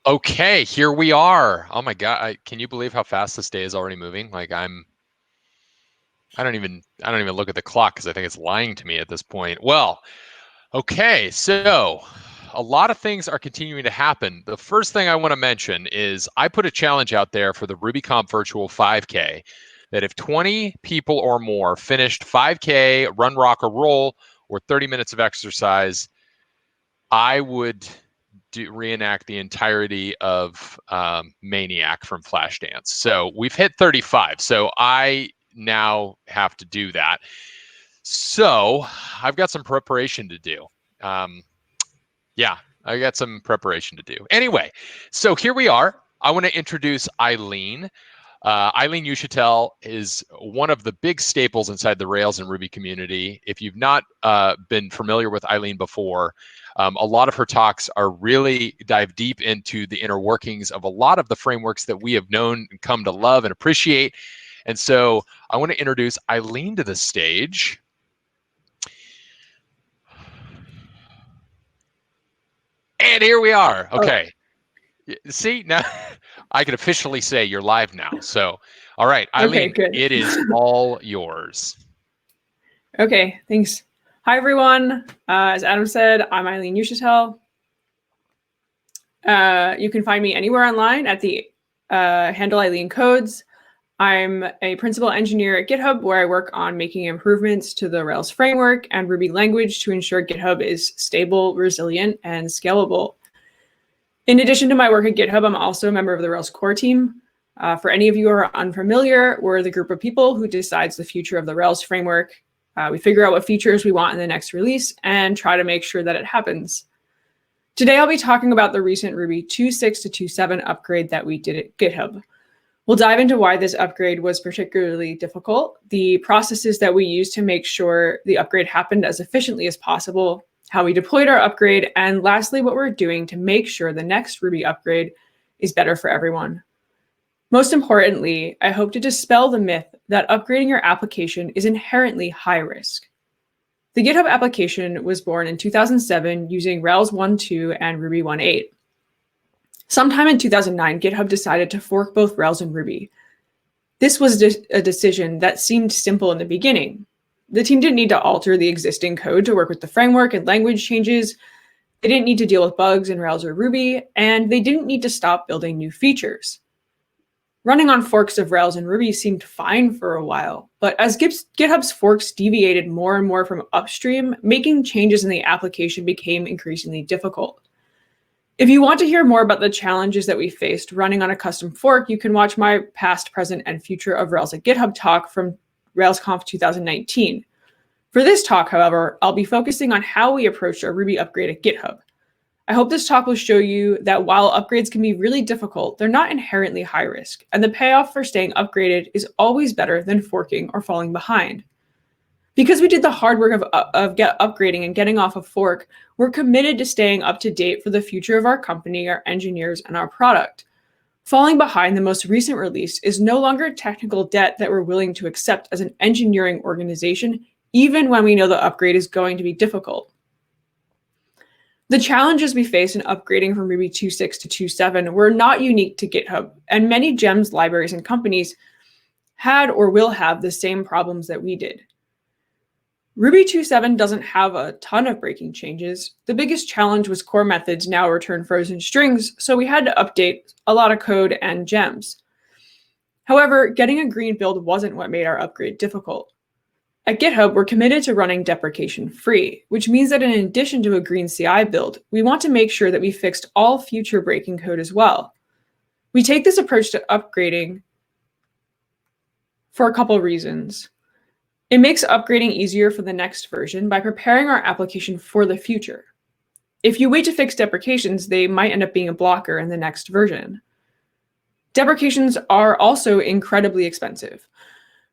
Okay, here we are. Oh my God, can you believe how fast this day is already moving? Like I don't even look at the clock because I think it's lying to me at this point. Well, okay, so a lot of things are continuing to happen. The first thing I want to mention is I put a challenge out there for the RubyConf Virtual 5K that if 20 people or more finished 5K, run, rock, or roll, or 30 minutes of exercise, I would reenact the entirety of Maniac from Flashdance. So we've hit 35. So I now have to do that. So I've got some preparation to do. Yeah, I got some preparation to do. Anyway, so here we are. I want to introduce Eileen. Eileen Uchitelle is one of the big staples inside the Rails and Ruby community. If you've not been familiar with Eileen before, a lot of her talks are really dive deep into the inner workings of a lot of the frameworks that we have known and come to love and appreciate. And so I want to introduce Eileen to the stage. And here we are. Okay. See, now I can officially say you're live now. So, all right, Eileen, okay, good. It is all yours. Okay, thanks. Hi, everyone. As Adam said, I'm Eileen Uchitelle. You can find me anywhere online at the handle Eileen Codes. I'm a principal engineer at GitHub, where I work on making improvements to the Rails framework and Ruby language to ensure GitHub is stable, resilient, and scalable. In addition to my work at GitHub, I'm also a member of the Rails core team. For any of you who are unfamiliar, we're the group of people who decides the future of the Rails framework. We figure out what features we want in the next release and try to make sure that it happens. Today, I'll be talking about the recent Ruby 2.6 to 2.7 upgrade that we did at GitHub. We'll dive into why this upgrade was particularly difficult, the processes that we used to make sure the upgrade happened as efficiently as possible, how we deployed our upgrade, and lastly, what we're doing to make sure the next Ruby upgrade is better for everyone. Most importantly, I hope to dispel the myth that upgrading your application is inherently high risk. The GitHub application was born in 2007 using Rails 1.2 and Ruby 1.8. Sometime in 2009, GitHub decided to fork both Rails and Ruby. This was a decision that seemed simple in the beginning. The team didn't need to alter the existing code to work with the framework and language changes. They didn't need to deal with bugs in Rails or Ruby, and they didn't need to stop building new features. Running on forks of Rails and Ruby seemed fine for a while, but as GitHub's forks deviated more and more from upstream, making changes in the application became increasingly difficult. If you want to hear more about the challenges that we faced running on a custom fork, you can watch my past, present, and future of Rails at GitHub talk from RailsConf 2019. For this talk, however, I'll be focusing on how we approached our Ruby upgrade at GitHub. I hope this talk will show you that while upgrades can be really difficult, they're not inherently high risk, and the payoff for staying upgraded is always better than forking or falling behind. Because we did the hard work of upgrading and getting off a fork, we're committed to staying up to date for the future of our company, our engineers, and our product. Falling behind the most recent release is no longer a technical debt that we're willing to accept as an engineering organization, even when we know the upgrade is going to be difficult. The challenges we face in upgrading from Ruby 2.6 to 2.7 were not unique to GitHub, and many GEMS libraries and companies had or will have the same problems that we did. Ruby 2.7 doesn't have a ton of breaking changes. The biggest challenge was core methods now return frozen strings, so we had to update a lot of code and gems. However, getting a green build wasn't what made our upgrade difficult. At GitHub, we're committed to running deprecation free, which means that in addition to a green CI build, we want to make sure that we fixed all future breaking code as well. We take this approach to upgrading for a couple reasons. It makes upgrading easier for the next version by preparing our application for the future. If you wait to fix deprecations, they might end up being a blocker in the next version. Deprecations are also incredibly expensive.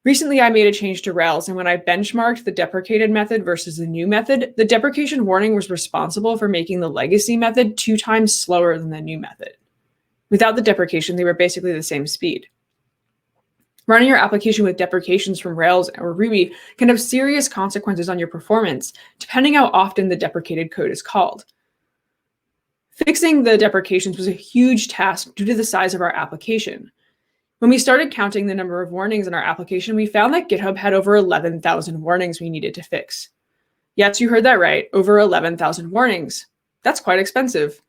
Recently, I made a change to Rails, and when I benchmarked the deprecated method versus the new method, the deprecation warning was responsible for making the legacy method 2 times slower than the new method. Without the deprecation, they were basically the same speed. Running your application with deprecations from Rails or Ruby can have serious consequences on your performance, depending how often the deprecated code is called. Fixing the deprecations was a huge task due to the size of our application. When we started counting the number of warnings in our application, we found that GitHub had over 11,000 warnings we needed to fix. Yes, you heard that right, over 11,000 warnings. That's quite expensive.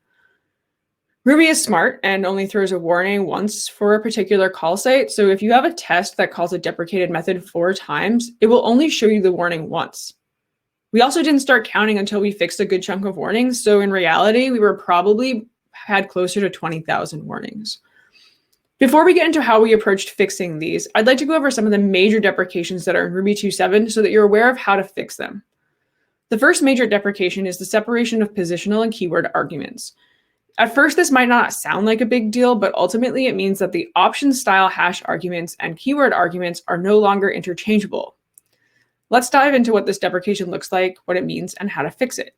Ruby is smart and only throws a warning once for a particular call site. So if you have a test that calls a deprecated method 4 times, it will only show you the warning once. We also didn't start counting until we fixed a good chunk of warnings. So in reality, we were probably had closer to 20,000 warnings. Before we get into how we approached fixing these, I'd like to go over some of the major deprecations that are in Ruby 2.7 so that you're aware of how to fix them. The first major deprecation is the separation of positional and keyword arguments. At first, this might not sound like a big deal, but ultimately it means that the option style hash arguments and keyword arguments are no longer interchangeable. Let's dive into what this deprecation looks like, what it means, and how to fix it.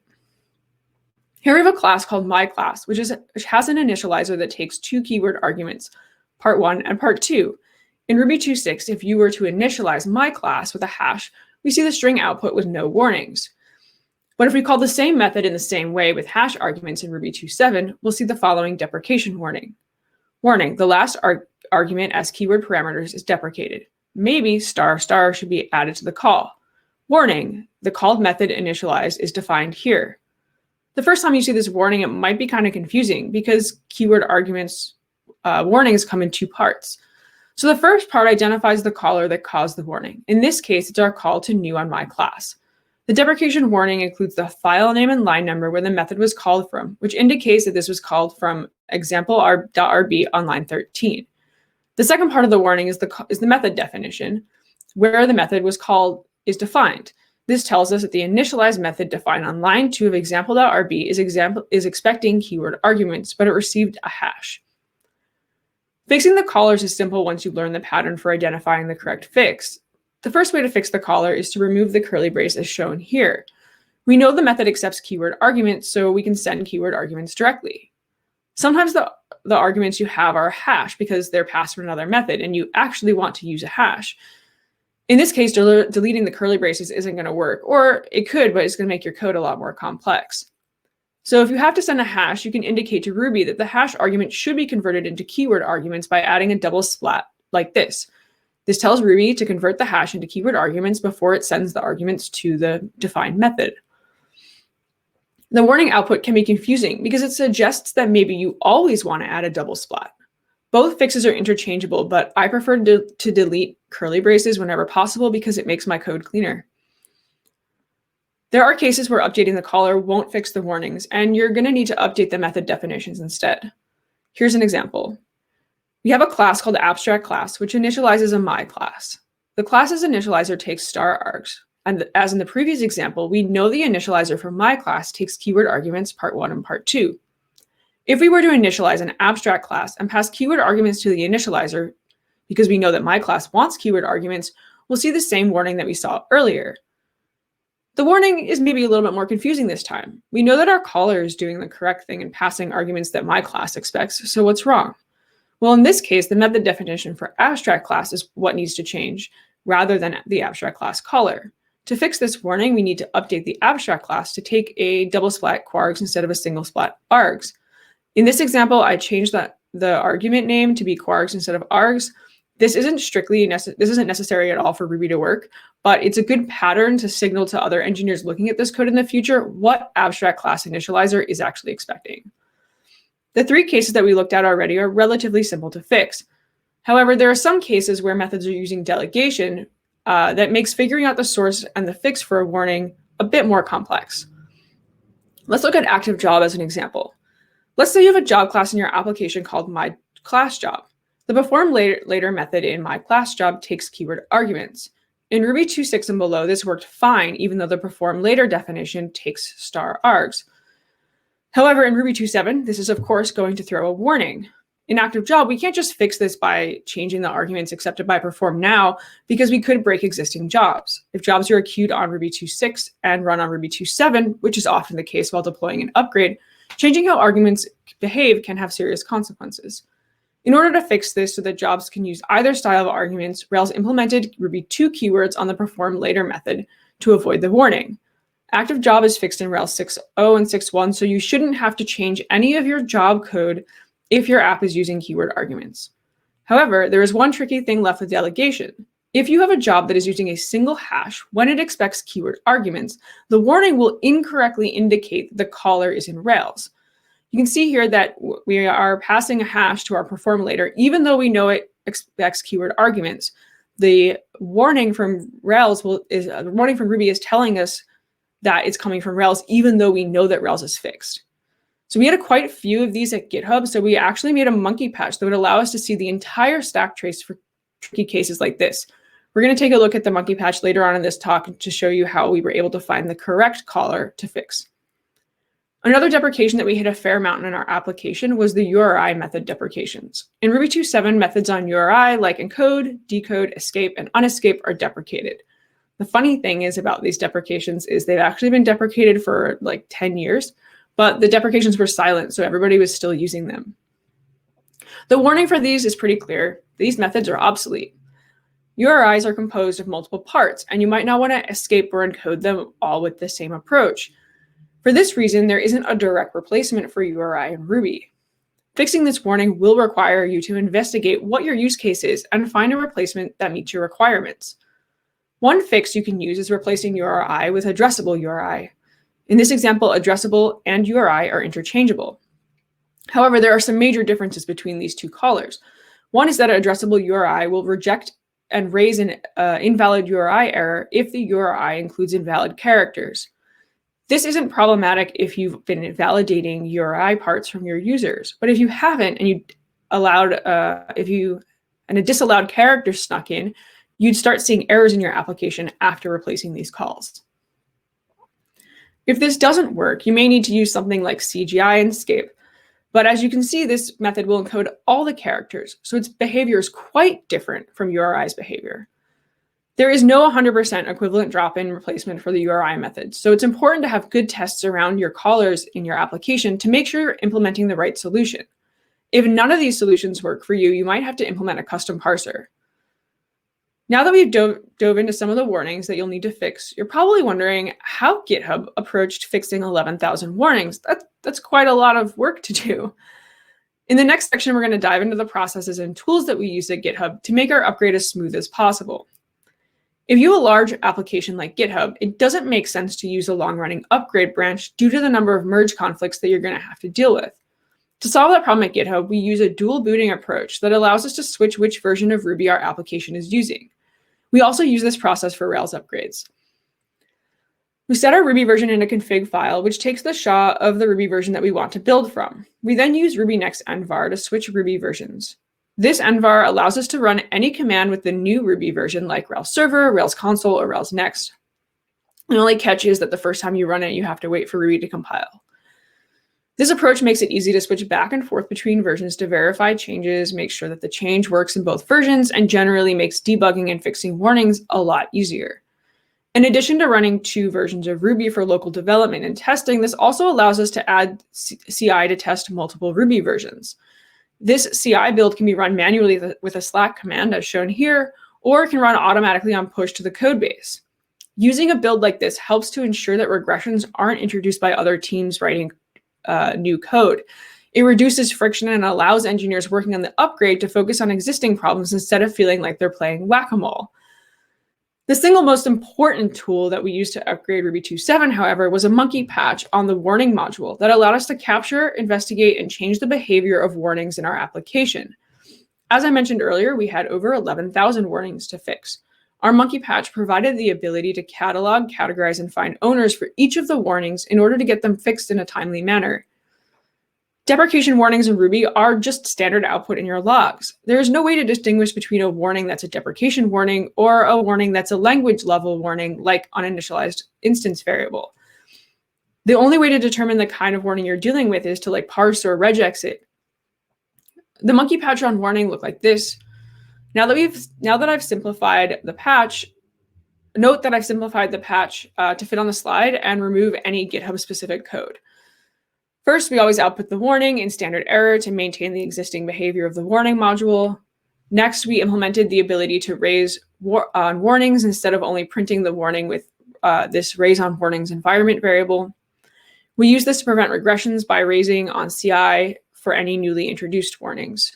Here we have a class called myClass, which has an initializer that takes 2 keyword arguments, part 1 and part 2. In Ruby 2.6, if you were to initialize myClass with a hash, we see the string output with no warnings. But if we call the same method in the same way with hash arguments in Ruby 2.7, we'll see the following deprecation warning. Warning, the last argument as keyword parameters is deprecated. Maybe ** should be added to the call. Warning, the called method initialize is defined here. The first time you see this warning, it might be kind of confusing because keyword arguments warnings come in 2 parts. So the first part identifies the caller that caused the warning. In this case, it's our call to new on myClass. The deprecation warning includes the file name and line number where the method was called from, which indicates that this was called from example.rb on line 13. The second part of the warning is the method definition, where the method was called is defined. This tells us that the initialized method defined on line 2 of example.rb is expecting keyword arguments, but it received a hash. Fixing the callers is simple once you learn the pattern for identifying the correct fix. The first way to fix the caller is to remove the curly brace as shown here. We know the method accepts keyword arguments, so we can send keyword arguments directly. Sometimes the arguments you have are a hash because they're passed from another method and you actually want to use a hash. In this case, deleting the curly braces isn't going to work, or it could, but it's going to make your code a lot more complex. So if you have to send a hash, you can indicate to Ruby that the hash argument should be converted into keyword arguments by adding a double splat like this. This tells Ruby to convert the hash into keyword arguments before it sends the arguments to the defined method. The warning output can be confusing because it suggests that maybe you always want to add a double splat. Both fixes are interchangeable, but I prefer to delete curly braces whenever possible because it makes my code cleaner. There are cases where updating the caller won't fix the warnings, and you're going to need to update the method definitions instead. Here's an example. We have a class called abstract class, which initializes a myClass. The class's initializer takes *args, and as in the previous example, we know the initializer for myClass takes keyword arguments part 1 and part 2. If we were to initialize an abstract class and pass keyword arguments to the initializer, because we know that myClass wants keyword arguments, we'll see the same warning that we saw earlier. The warning is maybe a little bit more confusing this time. We know that our caller is doing the correct thing and passing arguments that myClass expects, so what's wrong? Well, in this case, the method definition for abstract class is what needs to change, rather than the abstract class caller. To fix this warning, we need to update the abstract class to take a double splat quargs instead of a single splat args. In this example, I changed the argument name to be quargs instead of args. This isn't necessary at all for Ruby to work, but it's a good pattern to signal to other engineers looking at this code in the future what abstract class initializer is actually expecting. The 3 cases that we looked at already are relatively simple to fix. However, there are some cases where methods are using delegation that makes figuring out the source and the fix for a warning a bit more complex. Let's look at active job as an example. Let's say you have a job class in your application called myClassJob. The perform later method in myClassJob takes keyword arguments. In Ruby 2.6 and below, this worked fine, even though the perform later definition takes *args. However, in Ruby 2.7, this is of course going to throw a warning. In active job, we can't just fix this by changing the arguments accepted by perform now because we could break existing jobs. If jobs are queued on Ruby 2.6 and run on Ruby 2.7, which is often the case while deploying an upgrade, changing how arguments behave can have serious consequences. In order to fix this so that jobs can use either style of arguments, Rails implemented Ruby 2 keywords on the perform later method to avoid the warning. Active job is fixed in Rails 6.0 and 6.1, so you shouldn't have to change any of your job code if your app is using keyword arguments. However, there is one tricky thing left with delegation. If you have a job that is using a single hash when it expects keyword arguments, the warning will incorrectly indicate that the caller is in Rails. You can see here that we are passing a hash to our perform later, even though we know it expects keyword arguments. The warning from the warning from Ruby is telling us that it's coming from Rails, even though we know that Rails is fixed. So we had quite a few of these at GitHub. So we actually made a monkey patch that would allow us to see the entire stack trace for tricky cases like this. We're going to take a look at the monkey patch later on in this talk to show you how we were able to find the correct caller to fix. Another deprecation that we hit a fair amount in our application was the URI method deprecations. In Ruby 2.7, methods on URI like encode, decode, escape, and unescape are deprecated. The funny thing is about these deprecations is they've actually been deprecated for like 10 years, but the deprecations were silent, so everybody was still using them. The warning for these is pretty clear. These methods are obsolete. URIs are composed of multiple parts, and you might not want to escape or encode them all with the same approach. For this reason, there isn't a direct replacement for URI in Ruby. Fixing this warning will require you to investigate what your use case is and find a replacement that meets your requirements. One fix you can use is replacing URI with addressable URI. In this example, addressable and URI are interchangeable. However, there are some major differences between these two callers. One is that addressable URI will reject and raise an invalid URI error if the URI includes invalid characters. This isn't problematic if you've been validating URI parts from your users, but if you haven't and you allowed, and a disallowed character snuck in, you'd start seeing errors in your application after replacing these calls. If this doesn't work, you may need to use something like CGI and escape. But as you can see, this method will encode all the characters, so its behavior is quite different from URI's behavior. There is no 100% equivalent drop-in replacement for the URI method, so it's important to have good tests around your callers in your application to make sure you're implementing the right solution. If none of these solutions work for you, you might have to implement a custom parser. Now that we've dove into some of the warnings that you'll need to fix, you're probably wondering how GitHub approached fixing 11,000 warnings. That's quite a lot of work to do. In the next section, we're going to dive into the processes and tools that we use at GitHub to make our upgrade as smooth as possible. If you have a large application like GitHub, it doesn't make sense to use a long-running upgrade branch due to the number of merge conflicts that you're going to have to deal with. To solve that problem at GitHub, we use a dual booting approach that allows us to switch which version of Ruby our application is using. We also use this process for Rails upgrades. We set our Ruby version in a config file, which takes the SHA of the Ruby version that we want to build from. We then use Ruby next envar to switch Ruby versions. This envar allows us to run any command with the new Ruby version like Rails server, Rails console, or Rails next. The only catch is that the first time you run it, you have to wait for Ruby to compile. This approach makes it easy to switch back and forth between versions to verify changes, make sure that the change works in both versions, and generally makes debugging and fixing warnings a lot easier. In addition to running 2 versions of Ruby for local development and testing, this also allows us to add CI to test multiple Ruby versions. This CI build can be run manually with a Slack command, as shown here, or it can run automatically on push to the code base. Using a build like this helps to ensure that regressions aren't introduced by other teams writing new code. It reduces friction and allows engineers working on the upgrade to focus on existing problems instead of feeling like they're playing whack-a-mole. The single most important tool that we used to upgrade Ruby 2.7, however, was a monkey patch on the warning module that allowed us to capture, investigate, and change the behavior of warnings in our application. As I mentioned earlier, we had over 11,000 warnings to fix. Our monkey patch provided the ability to catalog, categorize, and find owners for each of the warnings in order to get them fixed in a timely manner. Deprecation warnings in Ruby are just standard output in your logs. There is no way to distinguish between a warning that's a deprecation warning or a warning that's a language level warning like uninitialized instance variable. The only way to determine the kind of warning you're dealing with is to parse or regexit. The monkey patch on warning looked like this. Now that I've simplified the patch, note that I've simplified the patch to fit on the slide and remove any GitHub specific code. First, we always output the warning in standard error to maintain the existing behavior of the warning module. Next, we implemented the ability to raise warnings instead of only printing the warning with this raise on warnings environment variable. We use this to prevent regressions by raising on CI for any newly introduced warnings.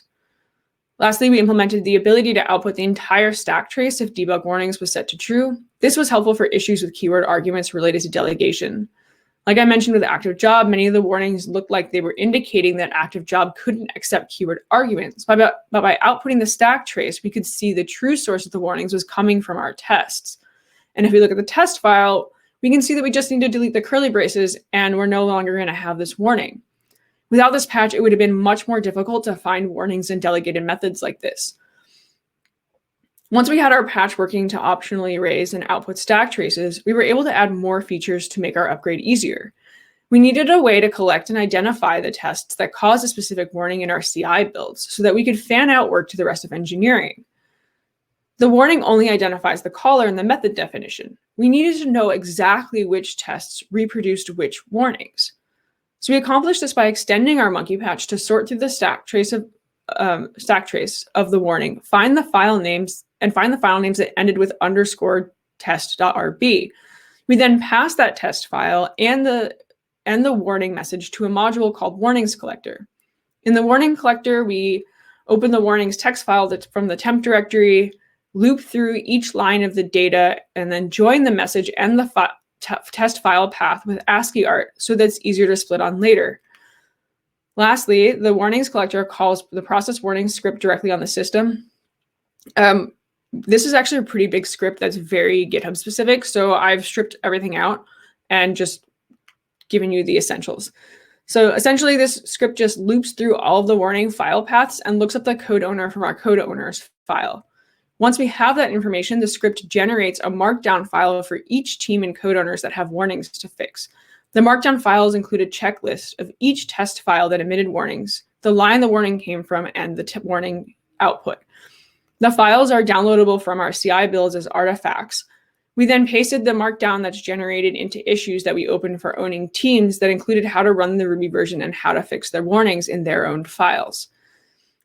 Lastly, we implemented the ability to output the entire stack trace if debug warnings was set to true. This was helpful for issues with keyword arguments related to delegation. Like I mentioned with active job, many of the warnings looked like they were indicating that active job couldn't accept keyword arguments. But by outputting the stack trace, we could see the true source of the warnings was coming from our tests. And if we look at the test file, we can see that we just need to delete the curly braces and we're no longer going to have this warning. Without this patch, it would have been much more difficult to find warnings in delegated methods like this. Once we had our patch working to optionally raise and output stack traces, we were able to add more features to make our upgrade easier. We needed a way to collect and identify the tests that cause a specific warning in our CI builds so that we could fan out work to the rest of engineering. The warning only identifies the caller in the method definition. We needed to know exactly which tests reproduced which warnings. So we accomplished this by extending our monkey patch to sort through the stack trace of the warning, find the file names that ended with _ test.rb. We then pass that test file and the warning message to a module called warnings collector. In the warning collector, we open the warnings text file from the temp directory, loop through each line of the data, and then join the message and the test file path with ASCII art so that's easier to split on later. Lastly, the warnings collector calls the process warnings script directly on the system. This is actually a pretty big script that's very GitHub specific, so I've stripped everything out and just given you the essentials. So essentially, this script just loops through all of the warning file paths and looks up the code owner from our code owners file. Once we have that information, the script generates a markdown file for each team and code owners that have warnings to fix. The markdown files include a checklist of each test file that emitted warnings, the line the warning came from, and the warning output. The files are downloadable from our CI builds as artifacts. We then pasted the markdown that's generated into issues that we opened for owning teams that included how to run the Ruby version and how to fix their warnings in their own files.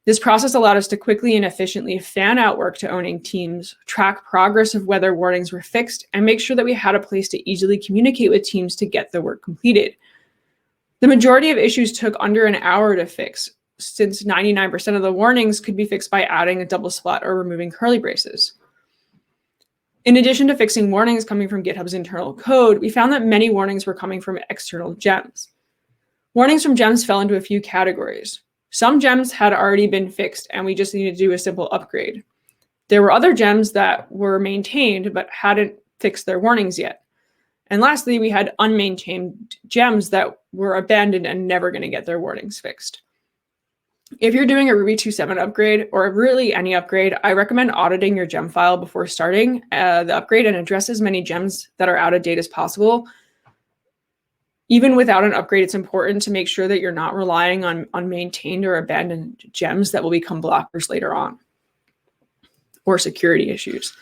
This process allowed us to quickly and efficiently fan out work to owning teams, track progress of whether warnings were fixed, and make sure that we had a place to easily communicate with teams to get the work completed. The majority of issues took under an hour to fix, since 99% of the warnings could be fixed by adding a double spot or removing curly braces. In addition to fixing warnings coming from GitHub's internal code, we found that many warnings were coming from external gems. Warnings from gems fell into a few categories. Some gems had already been fixed and we just needed to do a simple upgrade. There were other gems that were maintained but hadn't fixed their warnings yet. And lastly, we had unmaintained gems that were abandoned and never going to get their warnings fixed. If you're doing a Ruby 2.7 upgrade or really any upgrade, I recommend auditing your gem file before starting the upgrade and address as many gems that are out of date as possible. Even without an upgrade, it's important to make sure that you're not relying on unmaintained or abandoned gems that will become blockers later on, or security issues.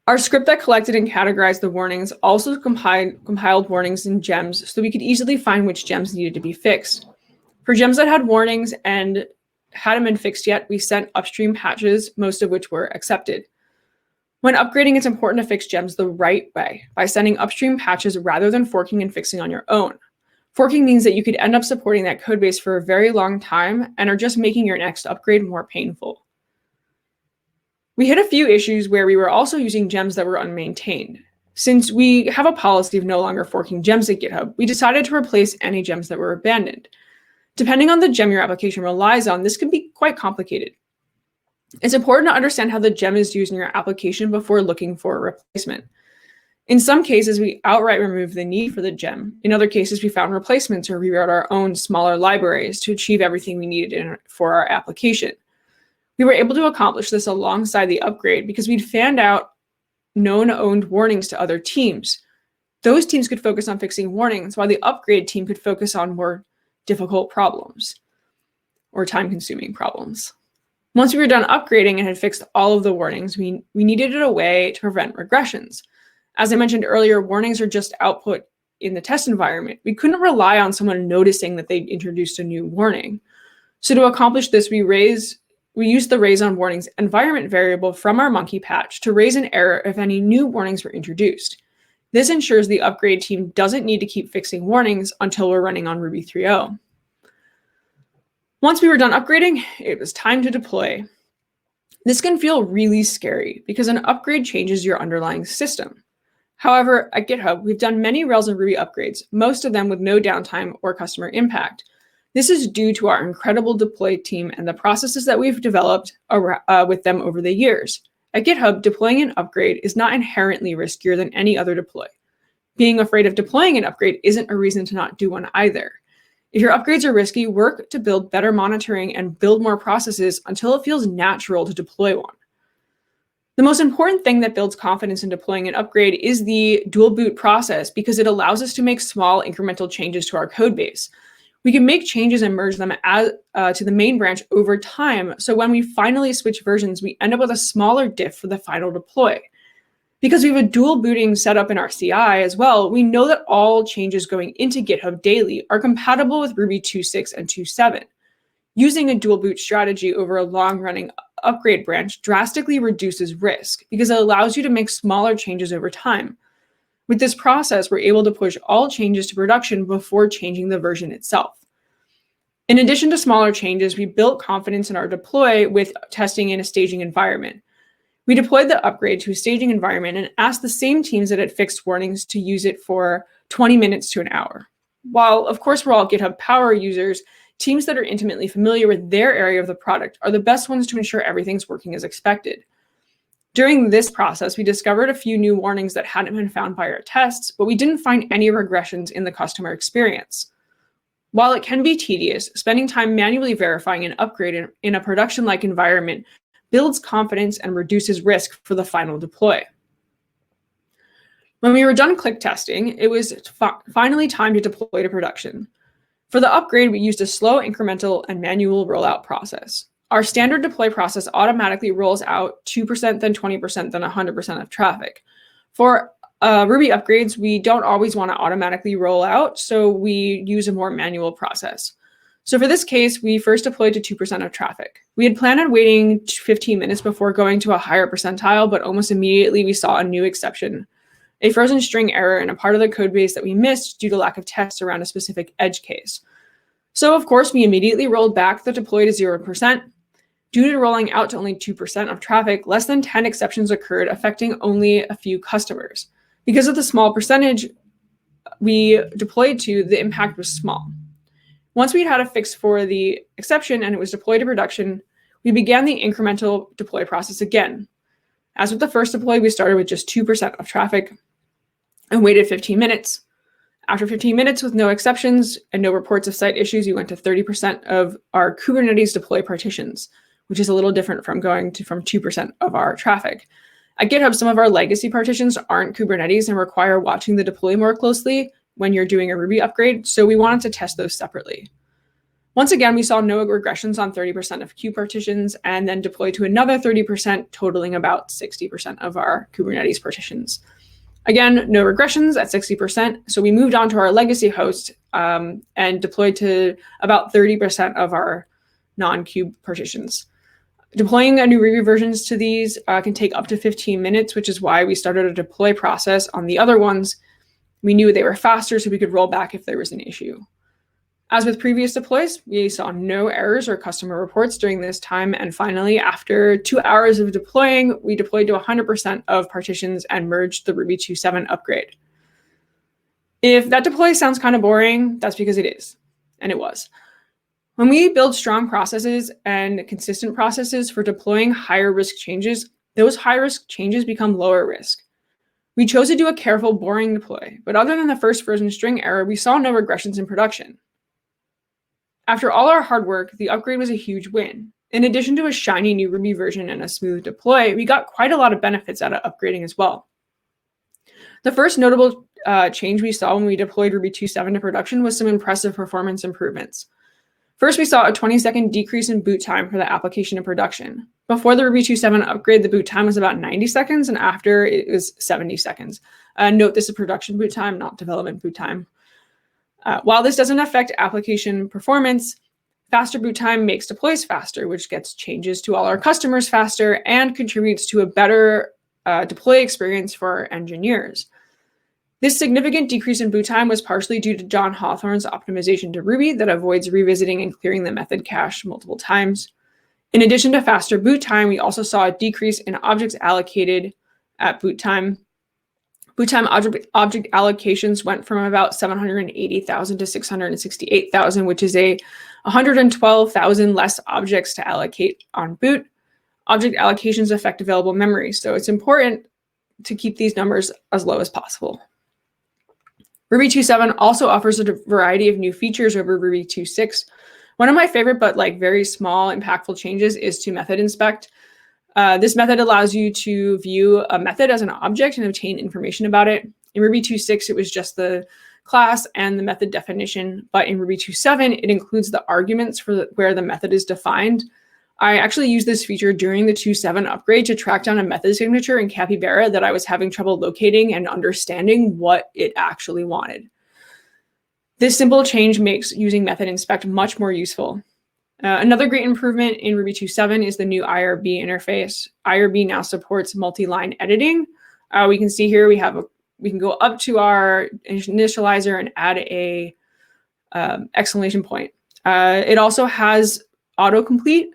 Our script that collected and categorized the warnings also compiled warnings in gems so we could easily find which gems needed to be fixed. For gems that had warnings and hadn't been fixed yet, we sent upstream patches, most of which were accepted. When upgrading, it's important to fix gems the right way by sending upstream patches rather than forking and fixing on your own. Forking means that you could end up supporting that code base for a very long time and are just making your next upgrade more painful. We hit a few issues where we were also using gems that were unmaintained. Since we have a policy of no longer forking gems at GitHub, we decided to replace any gems that were abandoned. Depending on the gem your application relies on, this can be quite complicated. It's important to understand how the gem is used in your application before looking for a replacement. In some cases, we outright remove the need for the gem. In other cases, we found replacements or rewrote our own smaller libraries to achieve everything we needed for our application. We were able to accomplish this alongside the upgrade because we'd fanned out known owned warnings to other teams. Those teams could focus on fixing warnings, while the upgrade team could focus on more difficult problems or time-consuming problems. Once we were done upgrading and had fixed all of the warnings, we needed a way to prevent regressions. As I mentioned earlier, warnings are just output in the test environment. We couldn't rely on someone noticing that they introduced a new warning. So to accomplish this, we used the raise on warnings environment variable from our monkey patch to raise an error if any new warnings were introduced. This ensures the upgrade team doesn't need to keep fixing warnings until we're running on Ruby 3.0. Once we were done upgrading, it was time to deploy. This can feel really scary because an upgrade changes your underlying system. However, at GitHub, we've done many Rails and Ruby upgrades, most of them with no downtime or customer impact. This is due to our incredible deploy team and the processes that we've developed with them over the years. At GitHub, deploying an upgrade is not inherently riskier than any other deploy. Being afraid of deploying an upgrade isn't a reason to not do one either. If your upgrades are risky, work to build better monitoring and build more processes until it feels natural to deploy one. The most important thing that builds confidence in deploying an upgrade is the dual boot process because it allows us to make small incremental changes to our code base. We can make changes and merge them to the main branch over time, so when we finally switch versions, we end up with a smaller diff for the final deploy. Because we have a dual booting set up in our CI as well, we know that all changes going into GitHub daily are compatible with Ruby 2.6 and 2.7. Using a dual boot strategy over a long-running upgrade branch drastically reduces risk because it allows you to make smaller changes over time. With this process, we're able to push all changes to production before changing the version itself. In addition to smaller changes, we built confidence in our deploy with testing in a staging environment. We deployed the upgrade to a staging environment and asked the same teams that had fixed warnings to use it for 20 minutes to an hour. While, of course, we're all GitHub power users, teams that are intimately familiar with their area of the product are the best ones to ensure everything's working as expected. During this process, we discovered a few new warnings that hadn't been found by our tests, but we didn't find any regressions in the customer experience. While it can be tedious, spending time manually verifying an upgrade in a production-like environment builds confidence and reduces risk for the final deploy. When we were done click testing, it was finally time to deploy to production. For the upgrade, we used a slow incremental and manual rollout process. Our standard deploy process automatically rolls out 2%, then 20%, then 100% of traffic. For Ruby upgrades, we don't always want to automatically roll out, so we use a more manual process. So for this case, we first deployed to 2% of traffic. We had planned on waiting 15 minutes before going to a higher percentile, but almost immediately we saw a new exception, a frozen string error in a part of the code base that we missed due to lack of tests around a specific edge case. So of course, we immediately rolled back the deploy to 0%. Due to rolling out to only 2% of traffic, less than 10 exceptions occurred, affecting only a few customers. Because of the small percentage we deployed to, the impact was small. Once we had a fix for the exception and it was deployed to production, we began the incremental deploy process again. As with the first deploy, we started with just 2% of traffic and waited 15 minutes. After 15 minutes with no exceptions and no reports of site issues, we went to 30% of our Kubernetes deploy partitions, which is a little different from going to from 2% of our traffic. At GitHub, some of our legacy partitions aren't Kubernetes and require watching the deploy more closely when you're doing a Ruby upgrade, so we wanted to test those separately. Once again, we saw no regressions on 30% of Q partitions and then deployed to another 30%, totaling about 60% of our Kubernetes partitions. Again, no regressions at 60%, so we moved on to our legacy host and deployed to about 30% of our non-Kube partitions. Deploying new Ruby versions to these can take up to 15 minutes, which is why we started a deploy process on the other ones. We knew they were faster, so we could roll back if there was an issue. As with previous deploys, we saw no errors or customer reports during this time. And finally, after 2 hours of deploying, we deployed to 100% of partitions and merged the Ruby 2.7 upgrade. If that deploy sounds kind of boring, that's because it is, and it was. When we build strong processes and consistent processes for deploying higher risk changes, those high risk changes become lower risk. We chose to do a careful, boring deploy, but other than the first frozen string error, we saw no regressions in production. After all our hard work, the upgrade was a huge win. In addition to a shiny new Ruby version and a smooth deploy, we got quite a lot of benefits out of upgrading as well. The first notable change we saw when we deployed Ruby 2.7 to production was some impressive performance improvements. First, we saw a 20-second decrease in boot time for the application in production. Before the Ruby 2.7 upgrade, the boot time was about 90 seconds, and after it was 70 seconds. Note this is production boot time, not development boot time. While this doesn't affect application performance, faster boot time makes deploys faster, which gets changes to all our customers faster and contributes to a better deploy experience for our engineers. This significant decrease in boot time was partially due to John Hawthorne's optimization to Ruby that avoids revisiting and clearing the method cache multiple times. In addition to faster boot time, we also saw a decrease in objects allocated at boot time. Boot time object allocations went from about 780,000 to 668,000, which is a 112,000 less objects to allocate on boot. Object allocations affect available memory, so it's important to keep these numbers as low as possible. Ruby 2.7 also offers a variety of new features over Ruby 2.6. One of my favorite but very small impactful changes is to method inspect. This method allows you to view a method as an object and obtain information about it. In Ruby 2.6, it was just the class and the method definition, but in Ruby 2.7, it includes the arguments for where the method is defined. I actually used this feature during the 2.7 upgrade to track down a method signature in Capybara that I was having trouble locating and understanding what it actually wanted. This simple change makes using method inspect much more useful. Another great improvement in Ruby 2.7 is the new IRB interface. IRB now supports multi-line editing. We can see here we can go up to our initializer and add a exclamation point. It also has autocomplete.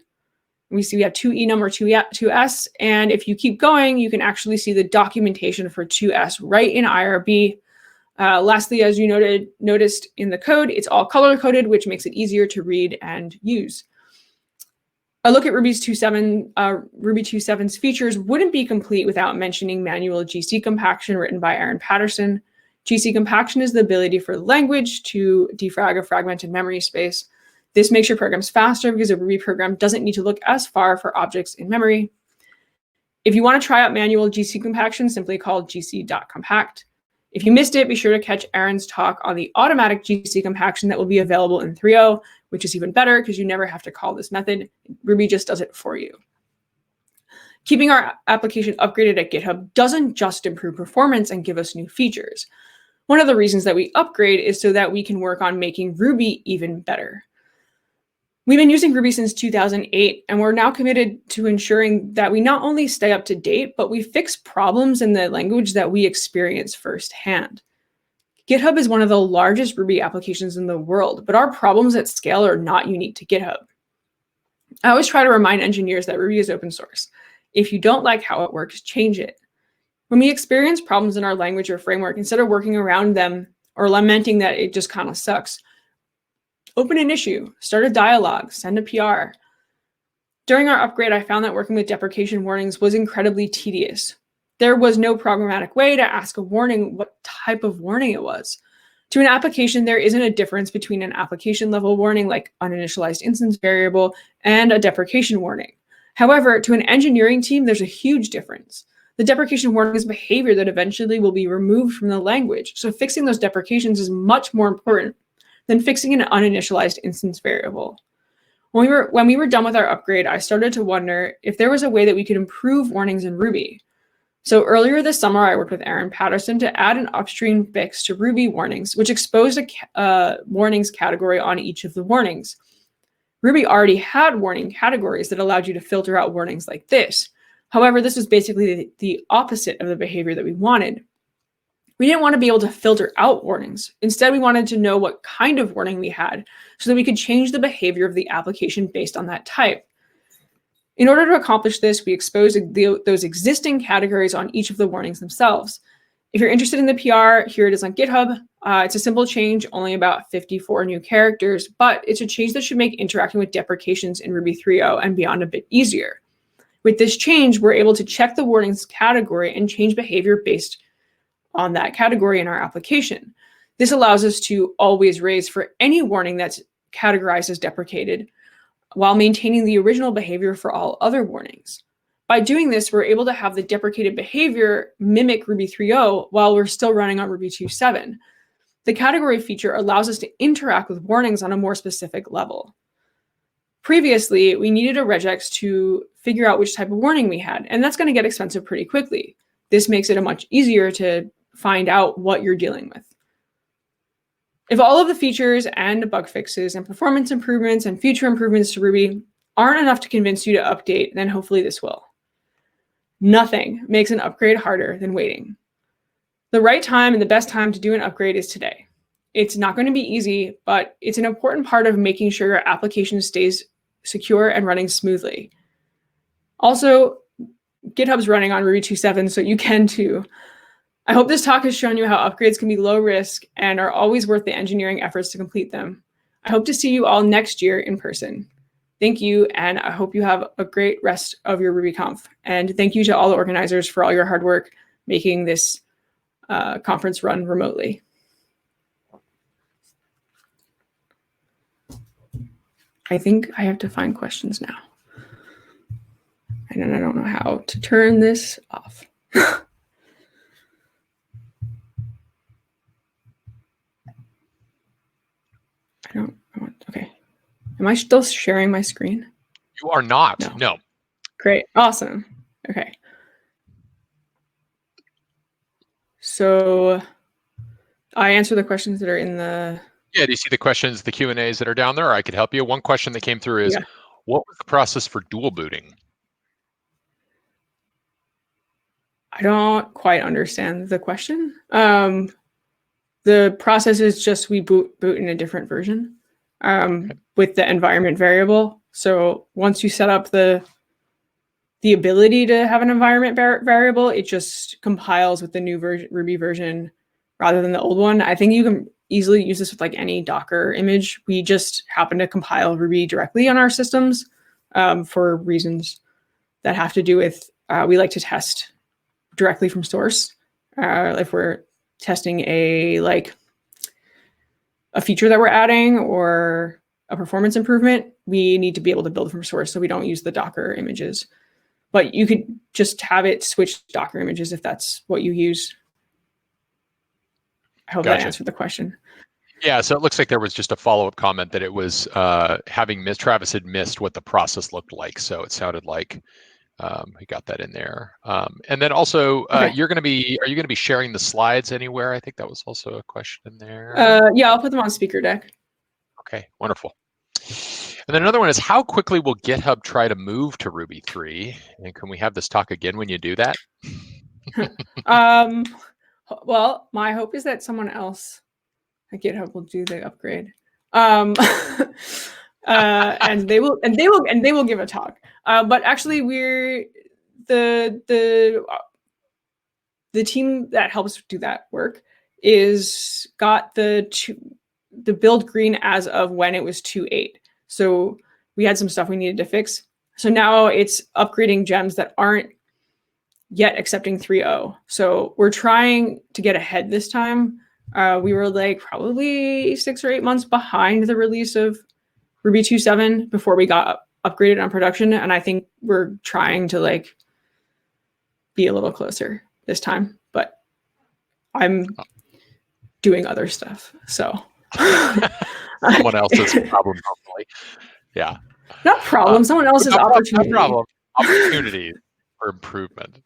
We see we have 2enum or 2s, and if you keep going, you can actually see the documentation for 2s right in IRB. Lastly, as you noticed in the code, it's all color-coded, which makes it easier to read and use. A look at Ruby 2.7's features wouldn't be complete without mentioning manual GC compaction written by Aaron Patterson. GC compaction is the ability for the language to defrag a fragmented memory space. This makes your programs faster because a Ruby program doesn't need to look as far for objects in memory. If you want to try out manual GC compaction, simply call gc.compact. If you missed it, be sure to catch Aaron's talk on the automatic GC compaction that will be available in 3.0, which is even better because you never have to call this method. Ruby just does it for you. Keeping our application upgraded at GitHub doesn't just improve performance and give us new features. One of the reasons that we upgrade is so that we can work on making Ruby even better. We've been using Ruby since 2008, and we're now committed to ensuring that we not only stay up to date, but we fix problems in the language that we experience firsthand. GitHub is one of the largest Ruby applications in the world, but our problems at scale are not unique to GitHub. I always try to remind engineers that Ruby is open source. If you don't like how it works, change it. When we experience problems in our language or framework, instead of working around them or lamenting that it just kind of sucks, open an issue, start a dialogue, send a PR. During our upgrade, I found that working with deprecation warnings was incredibly tedious. There was no programmatic way to ask a warning what type of warning it was. To an application, there isn't a difference between an application level warning like uninitialized instance variable and a deprecation warning. However, to an engineering team, there's a huge difference. The deprecation warning is behavior that eventually will be removed from the language, so fixing those deprecations is much more important than fixing an uninitialized instance variable. When we were done with our upgrade, I started to wonder if there was a way that we could improve warnings in Ruby. So earlier this summer, I worked with Aaron Patterson to add an upstream fix to Ruby warnings, which exposed a warnings category on each of the warnings. Ruby already had warning categories that allowed you to filter out warnings like this. However, this was basically the opposite of the behavior that we wanted. We didn't want to be able to filter out warnings. Instead, we wanted to know what kind of warning we had so that we could change the behavior of the application based on that type. In order to accomplish this, we exposed those existing categories on each of the warnings themselves. If you're interested in the PR, here it is on GitHub. It's a simple change, only about 54 new characters, but it's a change that should make interacting with deprecations in Ruby 3.0 and beyond a bit easier. With this change, we're able to check the warnings category and change behavior based on that category in our application. This allows us to always raise for any warning that's categorized as deprecated while maintaining the original behavior for all other warnings. By doing this, we're able to have the deprecated behavior mimic Ruby 3.0 while we're still running on Ruby 2.7. The category feature allows us to interact with warnings on a more specific level. Previously, we needed a regex to figure out which type of warning we had, and that's going to get expensive pretty quickly. This makes it much easier to find out what you're dealing with. If all of the features and bug fixes and performance improvements and future improvements to Ruby aren't enough to convince you to update, then hopefully this will. Nothing makes an upgrade harder than waiting. The right time and the best time to do an upgrade is today. It's not going to be easy, but it's an important part of making sure your application stays secure and running smoothly. Also, GitHub's running on Ruby 2.7, so you can too. I hope this talk has shown you how upgrades can be low risk and are always worth the engineering efforts to complete them. I hope to see you all next year in person. Thank you, and I hope you have a great rest of your RubyConf. And thank you to all the organizers for all your hard work making this conference run remotely. I think I have to find questions now. And then I don't know how to turn this off. Okay. Am I still sharing my screen? You are not. No. Great. Awesome. Okay. So I answer the questions that are in the... Yeah, do you see the questions, the Q&As that are down there? I could help you. One question that came through is, what was the process for dual booting? I don't quite understand the question. The process is just we boot in a different version with the environment variable. So once you set up the ability to have an environment variable, it just compiles with the new Ruby version rather than the old one. I think you can easily use this with like any Docker image. We just happen to compile Ruby directly on our systems for reasons that have to do with, we like to test directly from source. If we're testing a feature that we're adding or a performance improvement, we need to be able to build from source, so we don't use the Docker images. But you could just have it switch Docker images if that's what you use. I hope that answered the question. Yeah, so it looks like there was just a follow-up comment that it was Travis had missed what the process looked like. So it sounded like he got that in there. And then also, are you going to be sharing the slides anywhere? I think that was also a question in there. Yeah, I'll put them on speaker deck. Okay, wonderful. And then another one is, how quickly will GitHub try to move to Ruby 3? And can we have this talk again when you do that? Well, my hope is that someone else at GitHub will do the upgrade. And they will give a talk. But actually, we're the team that helps do that work is got the build green as of when it was 2.8. So we had some stuff we needed to fix. So now it's upgrading gems that aren't yet accepting 3.0. So we're trying to get ahead this time. We were like probably 6 or 8 months behind the release of Ruby 2.7 before we got upgraded on production. And I think we're trying to like be a little closer this time, but I'm doing other stuff. So someone else's problem, hopefully. Yeah. Not problem, someone else's opportunity. No problem. Opportunity for improvement.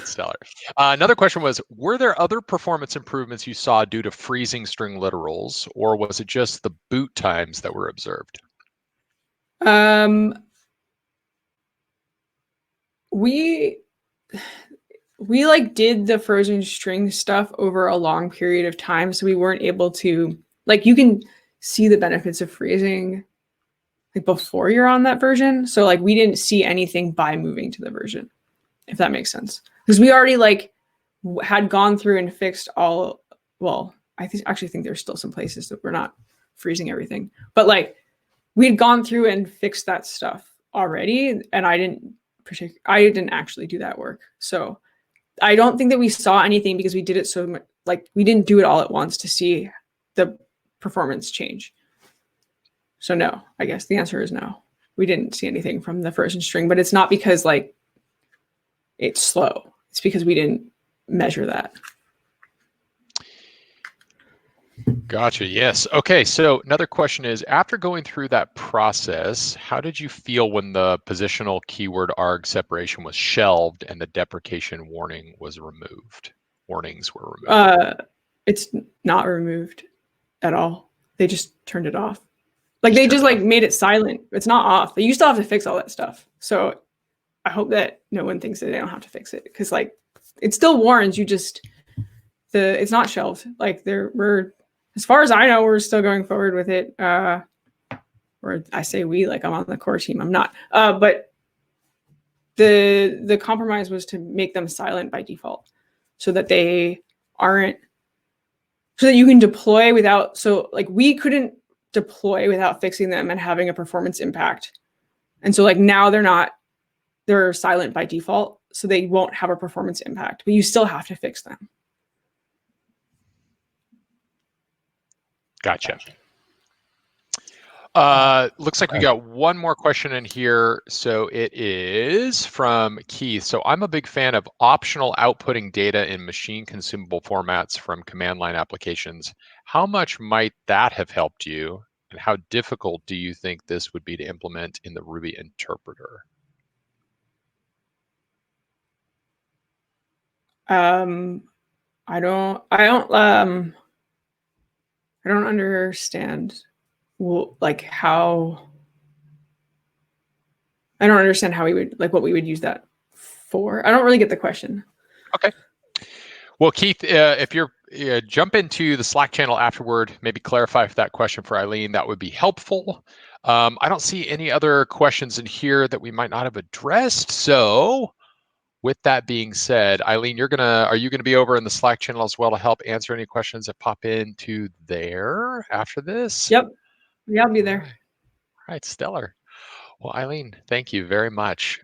Stellar. Another question was, were there other performance improvements you saw due to freezing string literals, or was it just the boot times that were observed? We like did the frozen string stuff over a long period of time, so we weren't able to, like, you can see the benefits of freezing like before you're on that version. So like we didn't see anything by moving to the version, if that makes sense. Because we already like had gone through and fixed all, well, I actually think there's still some places that we're not freezing everything. But like we had gone through and fixed that stuff already, and I didn't actually do that work. So I don't think that we saw anything because we did it so much, like we didn't do it all at once to see the performance change. So no, I guess the answer is no. We didn't see anything from the frozen string, but it's not because like it's slow. It's because we didn't measure that. Gotcha. Yes. Okay. So another question is, after going through that process, how did you feel when the positional keyword arg separation was shelved and the deprecation warning was removed? Warnings were removed. It's not removed at all. They just turned it off. Like they just like made it silent. It's not off. You still have to fix all that stuff. So I hope that no one thinks that they don't have to fix it, because like it still warns, you just it's not shelved. Like we're, as far as I know, we're still going forward with it. Or I say we, like I'm on the core team. I'm not. But the compromise was to make them silent by default, so that they aren't, so that you can deploy without. So like we couldn't deploy without fixing them and having a performance impact. And so like now they're silent by default, so they won't have a performance impact, but you still have to fix them. Gotcha. Looks like we got one more question in here. So it is from Keith. So I'm a big fan of optional outputting data in machine consumable formats from command line applications. How much might that have helped you? And how difficult do you think this would be to implement in the Ruby interpreter? I don't understand like how. I don't understand how we would, like, what we would use that for. I don't really get the question. Okay. Well, Keith, if you're jump into the Slack channel afterward, maybe clarify that question for Eileen, that would be helpful. I don't see any other questions in here that we might not have addressed. So with that being said, Eileen, are you gonna be over in the Slack channel as well to help answer any questions that pop into there after this? Yep. Yeah, I'll be there. All right, stellar. Well, Eileen, thank you very much.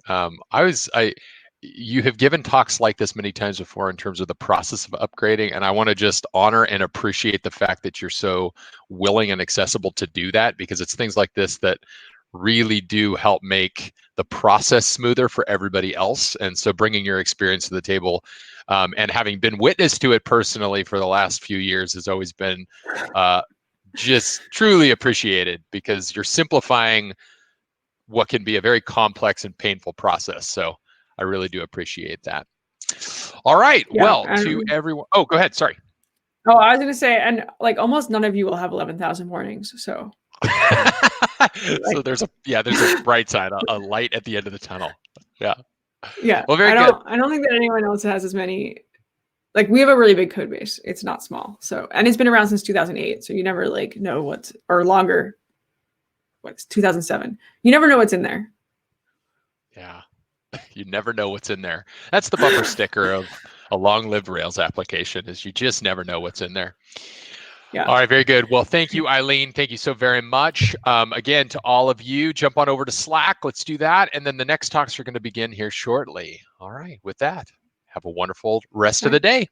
You have given talks like this many times before in terms of the process of upgrading, and I want to just honor and appreciate the fact that you're so willing and accessible to do that, because it's things like this that really do help make the process smoother for everybody else. And so bringing your experience to the table and having been witness to it personally for the last few years has always been just truly appreciated, because you're simplifying what can be a very complex and painful process. So I really do appreciate that. All right. Yeah, well, to everyone. Oh, go ahead. Sorry. Oh, I was going to say, and like almost none of you will have 11,000 warnings. So. So there's a bright side, a light at the end of the tunnel. Yeah. Yeah. Well, very good. I don't think that anyone else has as many. Like, we have a really big code base. It's not small. So, and it's been around since 2008. So you never like know what's, or longer. What's 2007? You never know what's in there. Yeah. You never know what's in there. That's the bumper sticker of a long-lived Rails application, is you just never know what's in there. Yeah. All right, very good. Well, thank you, Eileen. Thank you so very much. Again, to all of you, jump on over to Slack. Let's do that. And then the next talks are going to begin here shortly. All right, with that, have a wonderful rest of the day.